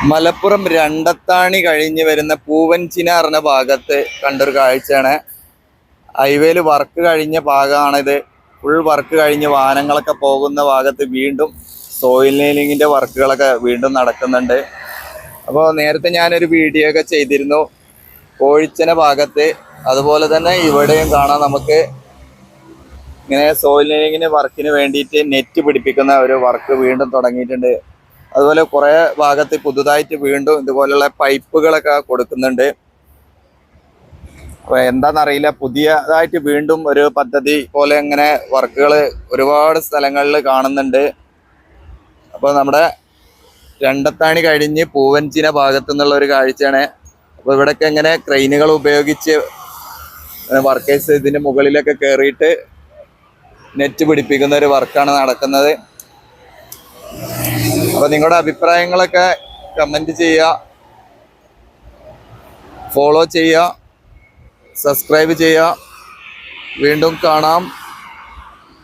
മലപ്പുറം രണ്ടത്താണി കഴിഞ്ഞ് വരുന്ന പൂവൻചിന പറഞ്ഞ ഭാഗത്ത് കണ്ടൊരു കാഴ്ചയാണ്. ഹൈവേയിൽ വർക്ക് കഴിഞ്ഞ ഭാഗമാണിത്. ഫുൾ വർക്ക് കഴിഞ്ഞ് വാഹനങ്ങളൊക്കെ പോകുന്ന ഭാഗത്ത് വീണ്ടും സോയിൽ നെയിലിങ്ങിൻ്റെ വർക്കുകളൊക്കെ വീണ്ടും നടക്കുന്നുണ്ട്. അപ്പോൾ നേരത്തെ ഞാനൊരു വീഡിയോ ഒക്കെ ചെയ്തിരുന്നു കോഴിച്ചന ഭാഗത്ത്. അതുപോലെ തന്നെ ഇവിടെയും കാണാം നമുക്ക് ഇങ്ങനെ സോയിൽ നെയിലിങ്ങിൻ്റെ വർക്കിന് വേണ്ടിയിട്ട് നെറ്റ് പിടിപ്പിക്കുന്ന ഒരു വർക്ക് വീണ്ടും തുടങ്ങിയിട്ടുണ്ട്. അതുപോലെ കുറേ ഭാഗത്ത് പുതുതായിട്ട് വീണ്ടും ഇതുപോലുള്ള പൈപ്പുകളൊക്കെ കൊടുക്കുന്നുണ്ട്. അപ്പോൾ എന്താണെന്നറിയില്ല, പുതിയതായിട്ട് വീണ്ടും ഒരു പദ്ധതി പോലെ ഇങ്ങനെ വർക്കുകൾ ഒരുപാട് സ്ഥലങ്ങളിൽ കാണുന്നുണ്ട്. അപ്പോൾ നമ്മുടെ രണ്ടത്താണി കഴിഞ്ഞ് പൂവൻചിന ഭാഗത്തു നിന്നുള്ള ഒരു കാഴ്ചയാണ്. അപ്പോൾ ഇവിടെയൊക്കെ ഇങ്ങനെ ക്രെയിനുകൾ ഉപയോഗിച്ച് വർക്കേഴ്സ് ഇതിൻ്റെ മുകളിലൊക്കെ കയറിയിട്ട് നെറ്റ് പിടിപ്പിക്കുന്ന ഒരു വർക്കാണ് നടക്കുന്നത്. അപ്പോൾ നിങ്ങളുടെ അഭിപ്രായങ്ങളൊക്കെ കമൻറ്റ് ചെയ്യുക, ഫോളോ ചെയ്യുക, സബ്സ്ക്രൈബ് ചെയ്യുക. വീണ്ടും കാണാം.